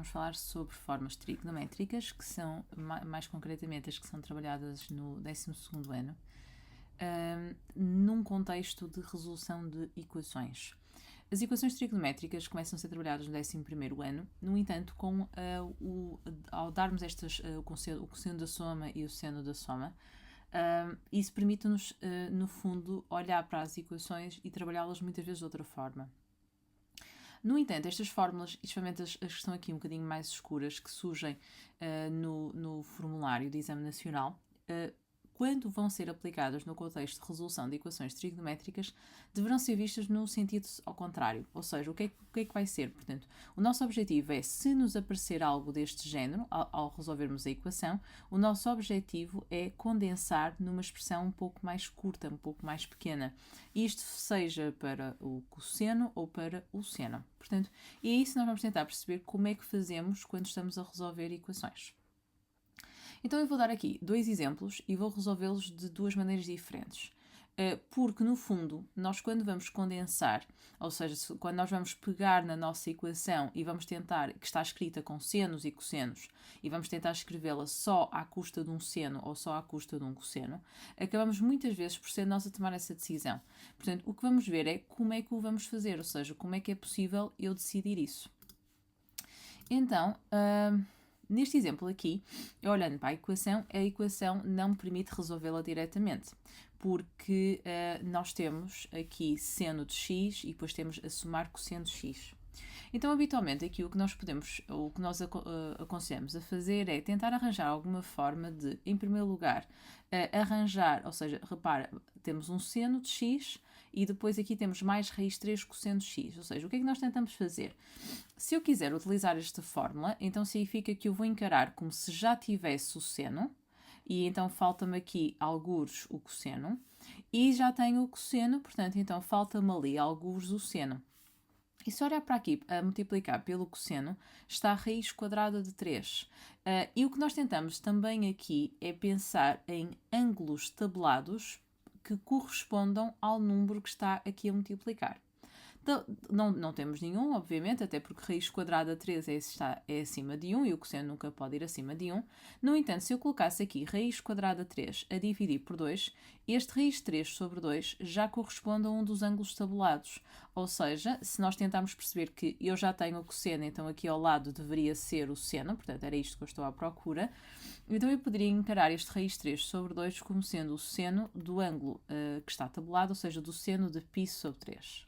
Vamos falar sobre formas trigonométricas, que são, mais concretamente, as que são trabalhadas no 12º ano, num contexto de resolução de equações. As equações trigonométricas começam a ser trabalhadas no 11º ano, no entanto, ao darmos o cosseno da soma e o seno da soma, isso permite-nos, no fundo, olhar para as equações e trabalhá-las muitas vezes de outra forma. No entanto, estas fórmulas, especialmente as que estão aqui um bocadinho mais escuras, que surgem no formulário de exame nacional, quando vão ser aplicadas no contexto de resolução de equações trigonométricas, deverão ser vistas no sentido ao contrário. Ou seja, o que é que vai ser? Portanto, o nosso objetivo é, se nos aparecer algo deste género, ao resolvermos a equação, o nosso objetivo é condensar numa expressão um pouco mais curta, um pouco mais pequena. Isto seja para o cosseno ou para o seno. Portanto, e é isso que nós vamos tentar perceber como é que fazemos quando estamos a resolver equações. Então eu vou dar aqui dois exemplos e vou resolvê-los de duas maneiras diferentes. Porque, no fundo, nós quando vamos condensar, ou seja, quando nós vamos pegar na nossa equação e vamos tentar, que está escrita com senos e cossenos, e vamos tentar escrevê-la só à custa de um seno ou só à custa de um cosseno, acabamos muitas vezes por ser nós a tomar essa decisão. Portanto, o que vamos ver é como é que o vamos fazer, ou seja, como é que é possível eu decidir isso. Então, neste exemplo aqui, olhando para a equação não me permite resolvê-la diretamente, porque nós temos aqui seno de x e depois temos a somar cosseno de x. Então, habitualmente, aqui o que nós aconselhamos a fazer é tentar arranjar alguma forma de, em primeiro lugar, arranjar, ou seja, repara, temos um seno de x e depois aqui temos mais raiz 3 cosseno de x. Ou seja, o que é que nós tentamos fazer? Se eu quiser utilizar esta fórmula, então significa que eu vou encarar como se já tivesse o seno, e então falta-me aqui algures o cosseno, e já tenho o cosseno, portanto, então falta-me ali algures o seno. E se olhar para aqui, a multiplicar pelo cosseno, está a raiz quadrada de 3. E o que nós tentamos também aqui é pensar em ângulos tabelados que correspondam ao número que está aqui a multiplicar. Não temos nenhum, obviamente, até porque raiz quadrada de 3 é acima de 1 e o cosseno nunca pode ir acima de 1. No entanto, se eu colocasse aqui raiz quadrada de 3 a dividir por 2, este raiz 3 sobre 2 já corresponde a um dos ângulos tabulados. Ou seja, se nós tentarmos perceber que eu já tenho o cosseno, então aqui ao lado deveria ser o seno, portanto era isto que eu estou à procura, então eu poderia encarar este raiz 3 sobre 2 como sendo o seno do ângulo que está tabulado, ou seja, do seno de π sobre 3.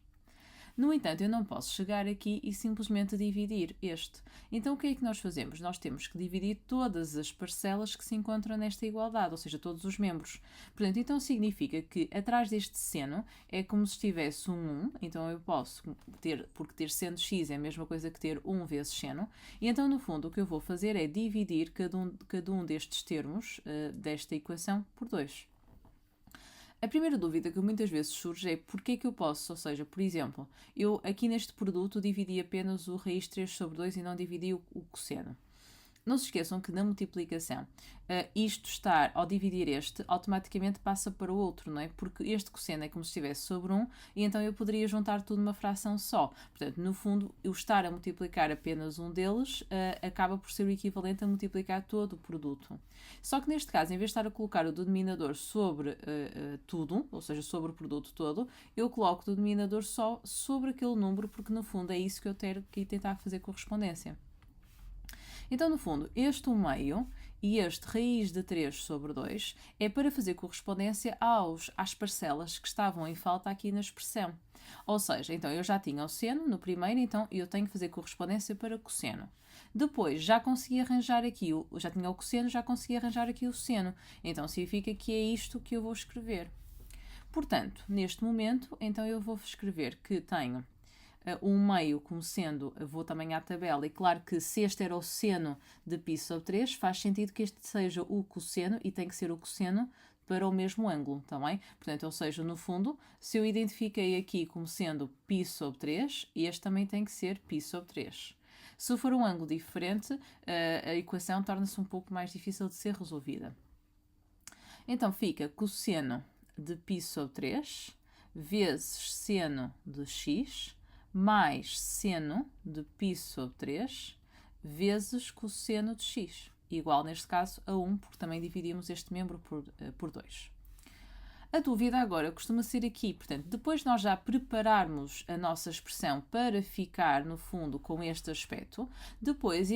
No entanto, eu não posso chegar aqui e simplesmente dividir este. Então, o que é que nós fazemos? Nós temos que dividir todas as parcelas que se encontram nesta igualdade, ou seja, todos os membros. Portanto, então significa que atrás deste seno é como se estivesse um 1, então eu posso ter, porque ter seno de x é a mesma coisa que ter 1 vezes seno, e então, no fundo, o que eu vou fazer é dividir cada um destes termos desta equação por 2. A primeira dúvida que muitas vezes surge é porque é que eu posso, ou seja, por exemplo, eu aqui neste produto dividi apenas o raiz 3 sobre 2 e não dividi o cosseno. Não se esqueçam que na multiplicação, isto estar, ao dividir este, automaticamente passa para o outro, não é? Porque este cosseno é como se estivesse sobre 1 e então eu poderia juntar tudo numa fração só. Portanto, no fundo, eu estar a multiplicar apenas um deles acaba por ser o equivalente a multiplicar todo o produto. Só que neste caso, em vez de estar a colocar o denominador sobre tudo, ou seja, sobre o produto todo, eu coloco o denominador só sobre aquele número, porque no fundo é isso que eu quero tentar fazer correspondência. Então, no fundo, este 1 meio e este raiz de 3 sobre 2 é para fazer correspondência às parcelas que estavam em falta aqui na expressão. Ou seja, então eu já tinha o seno no primeiro, então eu tenho que fazer correspondência para cosseno. Depois já consegui arranjar aqui, já tinha o cosseno, já consegui arranjar aqui o seno. Então significa que é isto que eu vou escrever. Portanto, neste momento, então eu vou escrever que tenho 1 meio como sendo, vou também à tabela, e claro que se este era o seno de π sobre 3, faz sentido que este seja o cosseno e tem que ser o cosseno para o mesmo ângulo, também. Portanto, ou seja, no fundo, se eu identifiquei aqui como sendo π sobre 3, este também tem que ser π sobre 3. Se for um ângulo diferente, a equação torna-se um pouco mais difícil de ser resolvida. Então fica cosseno de π sobre 3 vezes seno de x mais seno de π sobre 3 vezes cosseno de x, igual neste caso a 1, porque também dividimos este membro por 2. A dúvida agora costuma ser aqui, portanto, depois de nós já prepararmos a nossa expressão para ficar, no fundo, com este aspecto, depois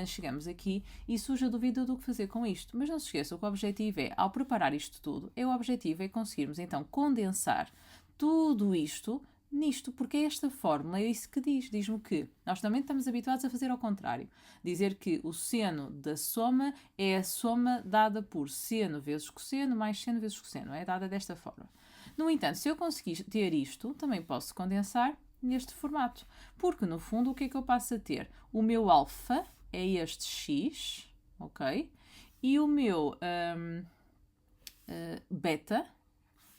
chegamos aqui e surge a dúvida do que fazer com isto. Mas não se esqueçam que o objetivo é, ao preparar isto tudo, o objetivo é conseguirmos, então, condensar tudo isto nisto, porque é esta fórmula, é isso que diz-me que nós também estamos habituados a fazer ao contrário, dizer que o seno da soma é a soma dada por seno vezes cosseno mais seno vezes cosseno, é dada desta forma. No entanto, se eu conseguir ter isto, também posso condensar neste formato, porque no fundo o que é que eu passo a ter? O meu alfa é este x, ok? E o meu beta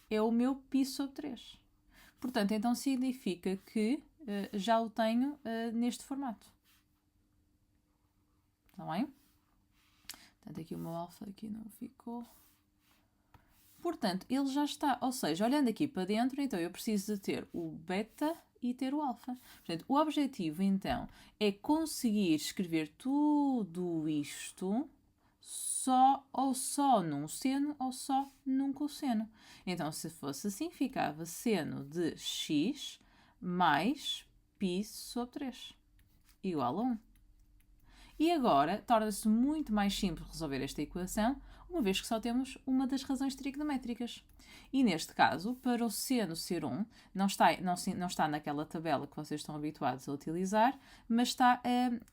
é o meu π sobre 3. Portanto, então significa que já o tenho neste formato. Está bem? Portanto, aqui o meu alfa aqui não ficou. Portanto, ele já está. Ou seja, olhando aqui para dentro, então eu preciso de ter o beta e ter o alfa. Portanto, o objetivo, então, é conseguir escrever tudo isto ou só num seno ou só num cosseno. Então, se fosse assim, ficava seno de x mais π sobre 3 igual a 1. E agora, torna-se muito mais simples resolver esta equação, uma vez que só temos uma das razões trigonométricas. E neste caso, para o seno ser 1, não está naquela tabela que vocês estão habituados a utilizar, mas está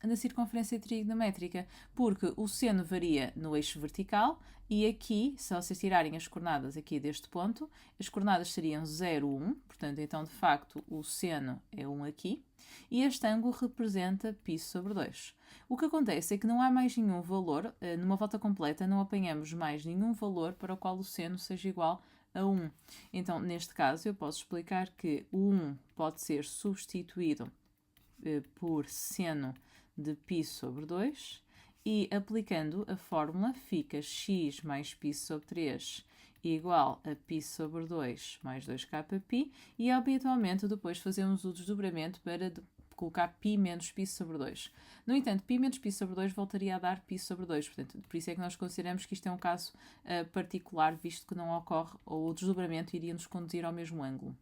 na circunferência trigonométrica, porque o seno varia no eixo vertical e aqui, se vocês tirarem as coordenadas aqui deste ponto, as coordenadas seriam 0, 1, portanto, então, de facto, o seno é 1 aqui, e este ângulo representa π sobre 2. O que acontece é que não há mais nenhum valor, numa volta completa não apanhamos mais nenhum valor para o qual o seno seja igual a 1. Então, neste caso, eu posso explicar que o 1 pode ser substituído por seno de π sobre 2 e, aplicando a fórmula, fica x mais π sobre 3 igual a π sobre 2 mais 2kπ e, habitualmente, depois fazemos o desdobramento para colocar π menos π sobre 2. No entanto, π menos π sobre 2 voltaria a dar π sobre 2, portanto, por isso é que nós consideramos que isto é um caso particular, visto que não ocorre, ou o desdobramento iria nos conduzir ao mesmo ângulo.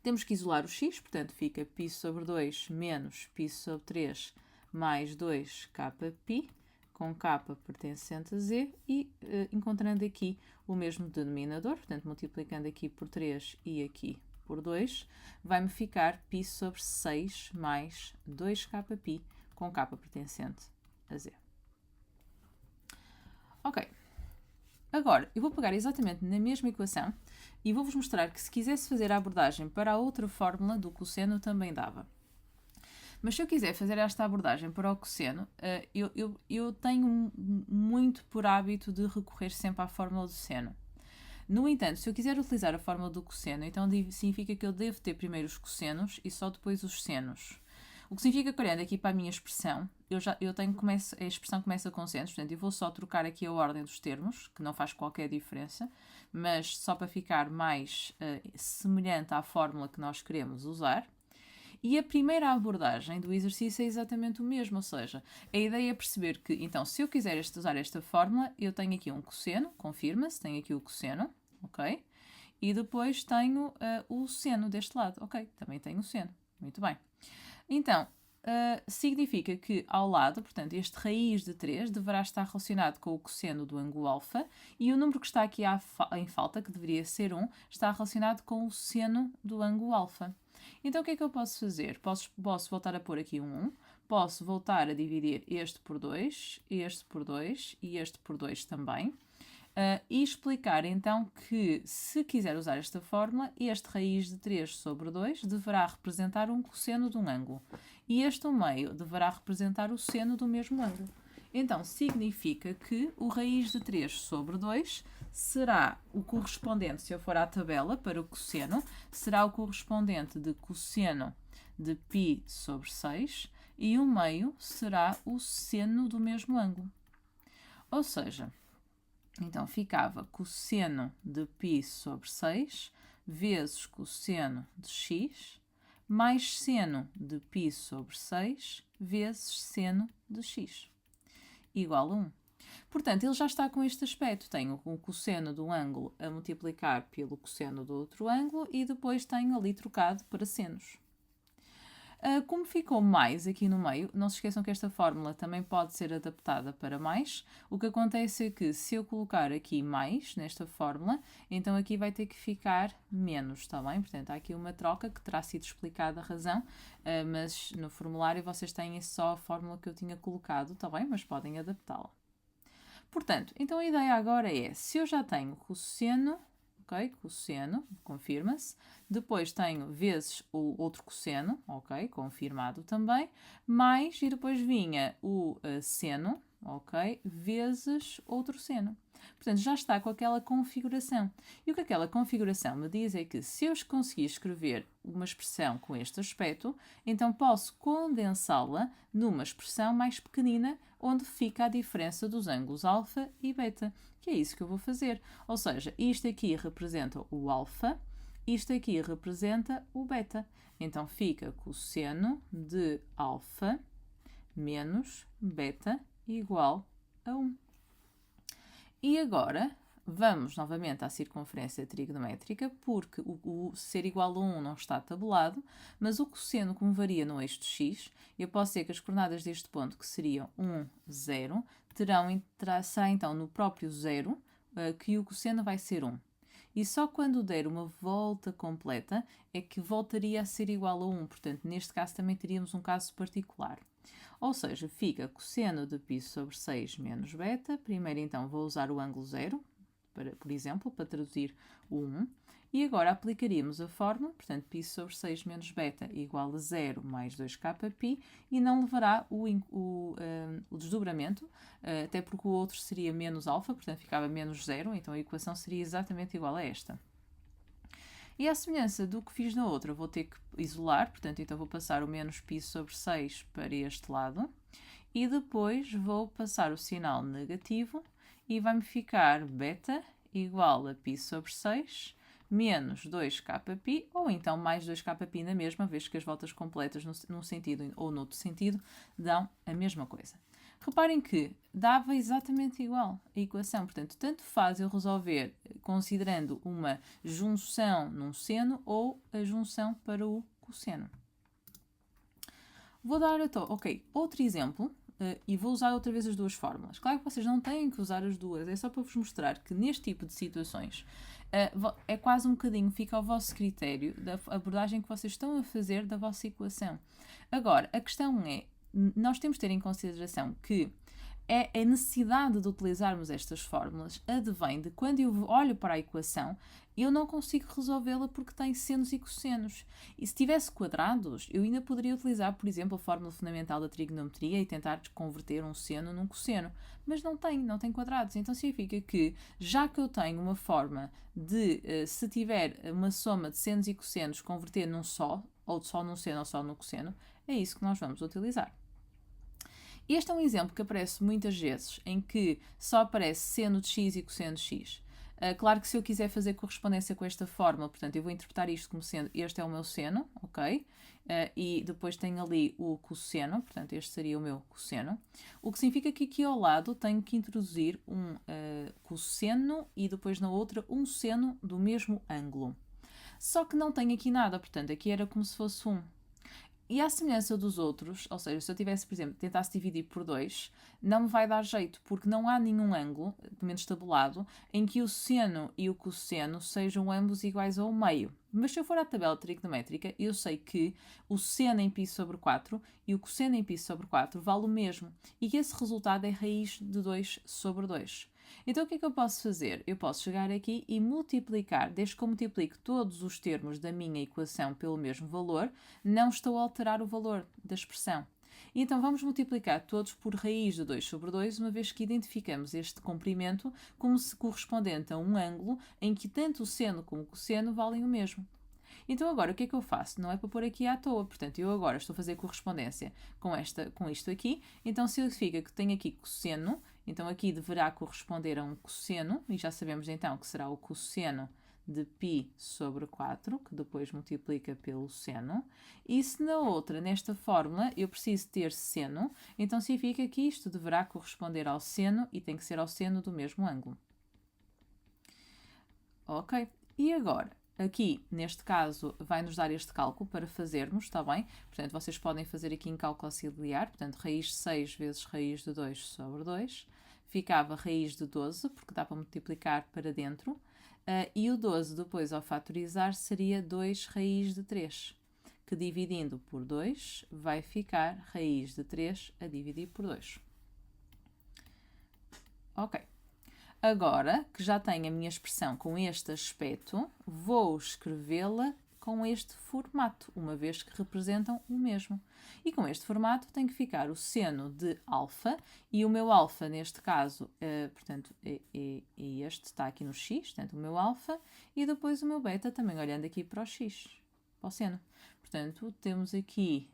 Temos que isolar o x, portanto, fica π sobre 2 menos π sobre 3 mais 2kπ, com k pertencente a z, e encontrando aqui o mesmo denominador, portanto, multiplicando aqui por 3 e aqui por 2, vai-me ficar π sobre 6 mais 2kπ, com k pertencente a z. Ok. Agora, eu vou pegar exatamente na mesma equação e vou-vos mostrar que se quisesse fazer a abordagem para a outra fórmula do cosseno também dava. Mas se eu quiser fazer esta abordagem para o cosseno, eu tenho muito por hábito de recorrer sempre à fórmula do seno. No entanto, se eu quiser utilizar a fórmula do cosseno, então significa que eu devo ter primeiro os cossenos e só depois os senos. O que significa que, olhando aqui para a minha expressão, a expressão começa com senos, portanto, eu vou só trocar aqui a ordem dos termos, que não faz qualquer diferença, mas só para ficar mais semelhante à fórmula que nós queremos usar. E a primeira abordagem do exercício é exatamente o mesmo, ou seja, a ideia é perceber que, então, se eu quiser usar esta fórmula, eu tenho aqui um cosseno, confirma-se, tenho aqui o cosseno, ok? E depois tenho o seno deste lado, ok? Também tenho o seno, muito bem. Então, significa que ao lado, portanto, este raiz de 3 deverá estar relacionado com o cosseno do ângulo alfa e o número que está aqui em falta, que deveria ser 1, está relacionado com o seno do ângulo alfa. Então, o que é que eu posso fazer? Posso voltar a pôr aqui um 1, posso voltar a dividir este por 2 e este por 2 também, e explicar então que, se quiser usar esta fórmula, este raiz de 3 sobre 2 deverá representar um cosseno de um ângulo e este meio deverá representar o seno do mesmo ângulo. Então, significa que o raiz de 3 sobre 2 será o correspondente, se eu for à tabela para o cosseno, será o correspondente de cosseno de π sobre 6 e o meio será o seno do mesmo ângulo. Ou seja, então ficava cosseno de π sobre 6 vezes cosseno de x mais seno de π sobre 6 vezes seno de x, igual a 1. Portanto, ele já está com este aspecto. Tenho o cosseno do ângulo a multiplicar pelo cosseno do outro ângulo e depois tenho ali trocado para senos. Como ficou mais aqui no meio, não se esqueçam que esta fórmula também pode ser adaptada para mais. O que acontece é que se eu colocar aqui mais nesta fórmula, então aqui vai ter que ficar menos, está bem? Portanto, há aqui uma troca que terá sido explicada a razão, mas no formulário vocês têm só a fórmula que eu tinha colocado, está bem? Mas podem adaptá-la. Portanto, então a ideia agora é, se eu já tenho cosseno, ok, cosseno, confirma-se, depois tenho vezes o outro cosseno, ok, confirmado também, mais, e depois vinha o seno, ok, vezes outro seno. Portanto, já está com aquela configuração. E o que aquela configuração me diz é que se eu conseguir escrever uma expressão com este aspecto, então posso condensá-la numa expressão mais pequenina, onde fica a diferença dos ângulos alfa e beta, que é isso que eu vou fazer. Ou seja, isto aqui representa o alfa, isto aqui representa o beta. Então fica cosseno de alfa menos beta igual a 1. E agora vamos novamente à circunferência trigonométrica, porque o ser igual a 1 não está tabulado, mas o cosseno, como varia no eixo de x, eu posso dizer que as coordenadas deste ponto, que seriam 1, 0, será então no próprio 0 que o cosseno vai ser 1. E só quando der uma volta completa é que voltaria a ser igual a 1. Portanto, neste caso também teríamos um caso particular. Ou seja, fica cosseno de π sobre 6 menos beta. Primeiro, então, vou usar o ângulo 0, por exemplo, para traduzir o 1. E agora aplicaríamos a fórmula, portanto, π sobre 6 menos beta igual a 0 mais 2kπ, e não levará o desdobramento, até porque o outro seria menos alfa, portanto, ficava menos 0, então a equação seria exatamente igual a esta. E à semelhança do que fiz na outra, vou ter que isolar, portanto, então vou passar o menos π sobre 6 para este lado, e depois vou passar o sinal negativo, e vai-me ficar beta igual a π sobre 6 menos 2kπ, ou então mais 2kπ na mesma, vez que as voltas completas num sentido ou noutro sentido dão a mesma coisa. Reparem que dava exatamente igual a equação, portanto, tanto faz eu resolver considerando uma junção num seno ou a junção para o cosseno. Vou dar, outro exemplo, e vou usar outra vez as duas fórmulas. Claro que vocês não têm que usar as duas, é só para vos mostrar que neste tipo de situações é quase um bocadinho, fica ao vosso critério da abordagem que vocês estão a fazer da vossa equação. Agora, a questão é, nós temos de ter em consideração que a necessidade de utilizarmos estas fórmulas advém de quando eu olho para a equação, eu não consigo resolvê-la porque tem senos e cossenos. E se tivesse quadrados, eu ainda poderia utilizar, por exemplo, a fórmula fundamental da trigonometria e tentar converter um seno num cosseno. Mas não tem quadrados. Então significa que, já que eu tenho uma forma de, se tiver uma soma de senos e cossenos, converter num só, ou só num seno ou só no cosseno, é isso que nós vamos utilizar. Este é um exemplo que aparece muitas vezes, em que só aparece seno de x e cosseno de x. Claro que se eu quiser fazer correspondência com esta fórmula, portanto, eu vou interpretar isto como sendo, este é o meu seno, ok? E depois tenho ali o cosseno, portanto, este seria o meu cosseno. O que significa que aqui ao lado tenho que introduzir um cosseno e depois na outra um seno do mesmo ângulo. Só que não tenho aqui nada, portanto, aqui era como se fosse 1. E à semelhança dos outros, ou seja, se eu tivesse, por exemplo, tentasse dividir por 2, não me vai dar jeito, porque não há nenhum ângulo, pelo menos tabulado, em que o seno e o cosseno sejam ambos iguais ao meio. Mas se eu for à tabela trigonométrica, eu sei que o seno em π sobre 4 e o cosseno em π sobre 4 vale o mesmo, e que esse resultado é raiz de 2 sobre 2. Então o que é que eu posso fazer? Eu posso chegar aqui e multiplicar, desde que eu multiplico todos os termos da minha equação pelo mesmo valor, não estou a alterar o valor da expressão. E então vamos multiplicar todos por raiz de 2 sobre 2, uma vez que identificamos este comprimento como se correspondente a um ângulo em que tanto o seno como o cosseno valem o mesmo. Então agora o que é que eu faço? Não é para pôr aqui à toa, portanto eu agora estou a fazer correspondência com isto aqui, então significa que tenho aqui cosseno, então aqui deverá corresponder a um cosseno, e já sabemos então que será o cosseno de π sobre 4, que depois multiplica pelo seno, e se na outra, nesta fórmula, eu preciso ter seno, então significa que isto deverá corresponder ao seno e tem que ser ao seno do mesmo ângulo. Ok? E agora, aqui, neste caso, vai-nos dar este cálculo para fazermos, está bem? Portanto, vocês podem fazer aqui em cálculo auxiliar, portanto, raiz de 6 vezes raiz de 2 sobre 2, ficava raiz de 12, porque dá para multiplicar para dentro, e o 12 depois ao fatorizar seria 2 raiz de 3, que dividindo por 2 vai ficar raiz de 3 a dividir por 2. Ok. Agora que já tenho a minha expressão com este aspecto, vou escrevê-la com este formato, uma vez que representam o mesmo. E com este formato tem que ficar o seno de alfa, e o meu alfa, neste caso, portanto, este está aqui no x, portanto, o meu alfa, e depois o meu beta também olhando aqui para o x, para o seno. Portanto, temos aqui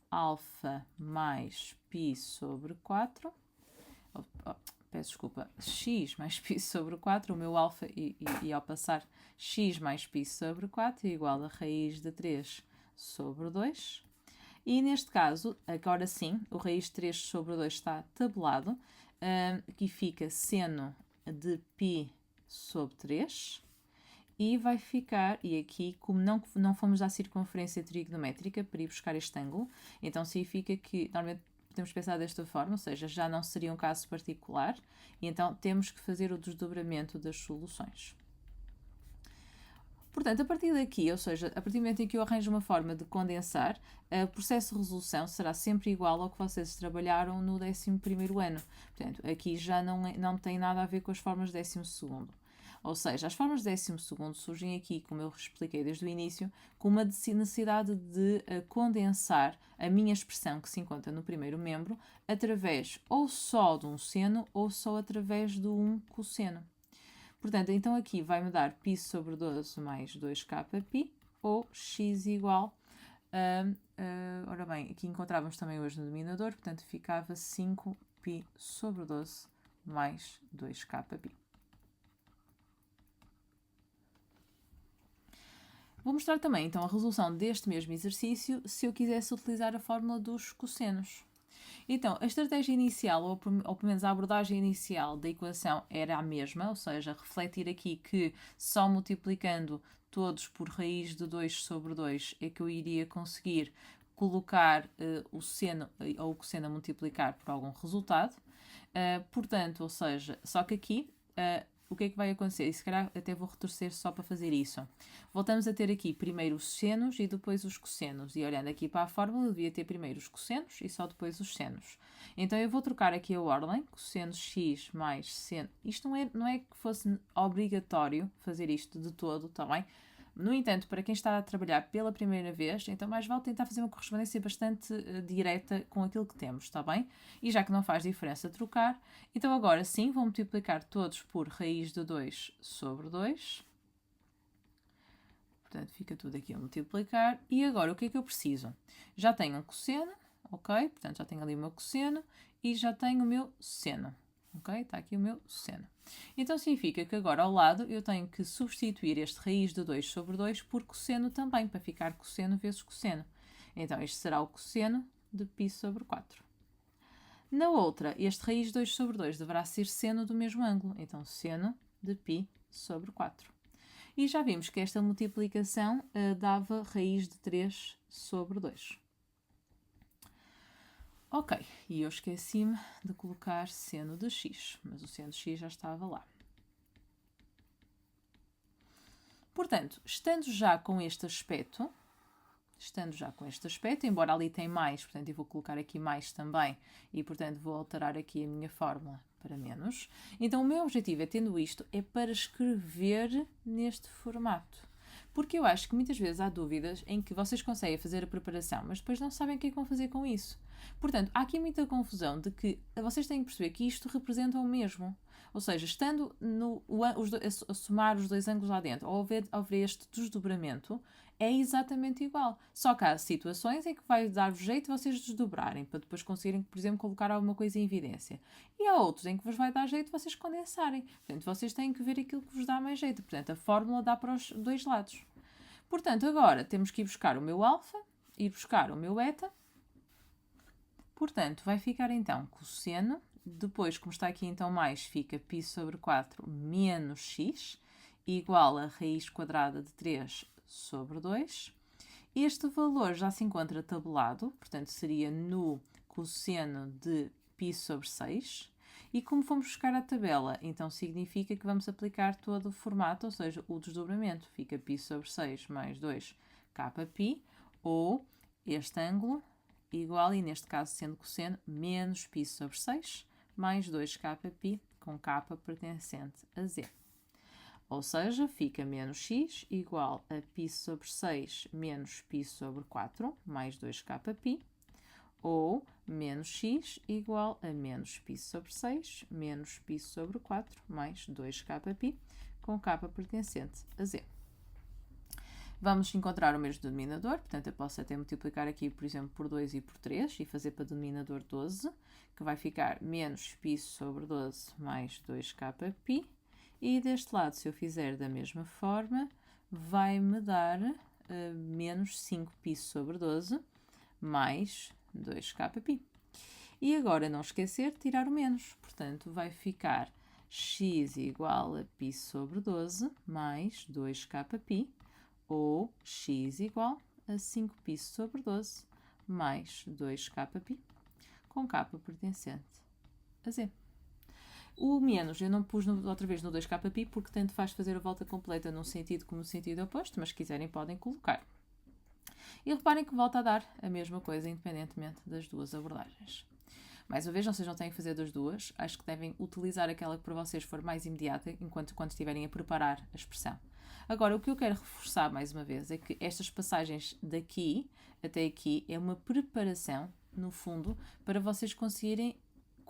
alfa mais π sobre 4, peço desculpa, x mais π sobre 4, o meu alfa, e ao passar x mais π sobre 4 é igual a raiz de 3 sobre 2. E neste caso, agora sim, o raiz de 3 sobre 2 está tabelado, aqui fica seno de π sobre 3, e vai ficar, e aqui, como não fomos à circunferência trigonométrica para ir buscar este ângulo, então significa que, normalmente, podemos pensar desta forma, ou seja, já não seria um caso particular, e então temos que fazer o desdobramento das soluções. Portanto, a partir daqui, ou seja, a partir do momento em que eu arranjo uma forma de condensar, o processo de resolução será sempre igual ao que vocês trabalharam no 11º ano. Portanto, aqui já não tem nada a ver com as formas de 12º. Ou seja, as formas de 12º surgem aqui, como eu expliquei desde o início, com uma necessidade de condensar a minha expressão que se encontra no primeiro membro através ou só de um seno ou só através de um cosseno. Portanto, então aqui vai-me dar π sobre 12 mais 2kπ, ou x igual a... ora bem, aqui encontrávamos também hoje no denominador, portanto ficava 5π sobre 12 mais 2kπ. Vou mostrar também, então, a resolução deste mesmo exercício se eu quisesse utilizar a fórmula dos cossenos. Então, a estratégia inicial, ou pelo menos a abordagem inicial da equação era a mesma, ou seja, refletir aqui que só multiplicando todos por raiz de 2 sobre 2 é que eu iria conseguir colocar o seno ou o cosseno a multiplicar por algum resultado. Portanto, ou seja, só que aqui... o que é que vai acontecer? E se calhar até vou retorcer só para fazer isso. Voltamos a ter aqui primeiro os senos e depois os cossenos. E olhando aqui para a fórmula, eu devia ter primeiro os cossenos e só depois os senos. Então eu vou trocar aqui a ordem, cosseno x mais seno. Isto não é que fosse obrigatório fazer isto de todo, está bem? No entanto, para quem está a trabalhar pela primeira vez, então mais vale tentar fazer uma correspondência bastante direta com aquilo que temos, está bem? E já que não faz diferença trocar, então agora sim vou multiplicar todos por raiz de 2 sobre 2. Portanto, fica tudo aqui a multiplicar. E agora o que é que eu preciso? Já tenho um cosseno, ok? Portanto, já tenho ali o meu cosseno e já tenho o meu seno. Ok? Está aqui o meu seno. Então significa que agora ao lado eu tenho que substituir este raiz de 2 sobre 2 por cosseno também, para ficar cosseno vezes cosseno. Então este será o cosseno de π sobre 4. Na outra, este raiz de 2 sobre 2 deverá ser seno do mesmo ângulo. Então seno de π sobre 4. E já vimos que esta multiplicação dava raiz de 3 sobre 2. Ok, e eu esqueci-me de colocar seno de x, mas o seno de x já estava lá. Portanto, estando já com este aspecto, embora ali tem mais, portanto eu vou colocar aqui mais também, e portanto vou alterar aqui a minha fórmula para menos. Então o meu objetivo, tendo isto, é para escrever neste formato. Porque eu acho que muitas vezes há dúvidas em que vocês conseguem fazer a preparação, mas depois não sabem o que é que vão fazer com isso. Portanto, há aqui muita confusão de que vocês têm que perceber que isto representa o mesmo. Ou seja, estando a somar os dois ângulos lá dentro, ou haver este desdobramento, é exatamente igual. Só que há situações em que vai dar-vos jeito de vocês desdobrarem, para depois conseguirem, por exemplo, colocar alguma coisa em evidência. E há outros em que vos vai dar jeito de vocês condensarem. Portanto, vocês têm que ver aquilo que vos dá mais jeito. Portanto, a fórmula dá para os dois lados. Portanto, agora temos que ir buscar o meu alfa, ir buscar o meu beta. Portanto, vai ficar então cosseno. Depois, como está aqui então mais, fica π sobre 4 menos x, igual a raiz quadrada de 3 sobre 2. Este valor já se encontra tabulado, portanto seria no cosseno de π sobre 6. E como fomos buscar a tabela, então significa que vamos aplicar todo o formato, ou seja, o desdobramento. Fica π sobre 6 mais 2kπ, ou este ângulo igual, e neste caso sendo cosseno, menos π sobre 6 mais 2kπ, com k pertencente a z. Ou seja, fica menos x igual a π sobre 6 menos π sobre 4 mais 2kπ, ou menos x igual a menos π sobre 6 menos π sobre 4 mais 2kπ, com k pertencente a z. Vamos encontrar o mesmo denominador, portanto eu posso até multiplicar aqui, por exemplo, por 2 e por 3 e fazer para denominador 12, que vai ficar menos π sobre 12 mais 2kπ. E deste lado, se eu fizer da mesma forma, vai-me dar menos 5π sobre 12 mais 2kπ. E agora, não esquecer de tirar o menos, portanto, vai ficar x igual a π sobre 12 mais 2kπ, ou x igual a 5π sobre 12 mais 2kπ, com k pertencente a z. O menos eu não pus outra vez no 2kπ porque tanto faz fazer a volta completa num sentido como no sentido oposto, mas se quiserem podem colocar. E reparem que volta a dar a mesma coisa independentemente das duas abordagens. Mais uma vez, vocês não têm que fazer das duas, acho que devem utilizar aquela que para vocês for mais imediata quando estiverem a preparar a expressão. Agora, o que eu quero reforçar mais uma vez é que estas passagens daqui até aqui é uma preparação, no fundo, para vocês conseguirem,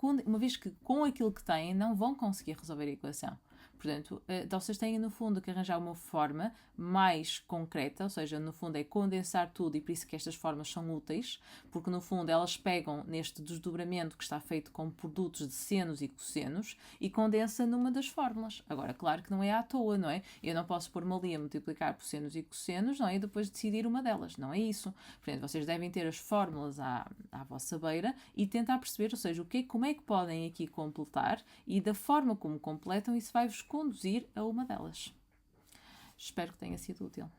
uma vez que com aquilo que têm não vão conseguir resolver a equação. Portanto, vocês têm no fundo que arranjar uma forma mais concreta, ou seja, no fundo é condensar tudo e por isso que estas formas são úteis, porque no fundo elas pegam neste desdobramento que está feito com produtos de senos e cossenos e condensa numa das fórmulas. Agora, claro que não é à toa, não é? Eu não posso pôr-me ali a multiplicar por senos e cossenos, não é? E depois decidir uma delas, não é isso. Portanto, vocês devem ter as fórmulas à vossa beira e tentar perceber, ou seja, como é que podem aqui completar e da forma como completam isso vai-vos conduzir a uma delas. Espero que tenha sido útil.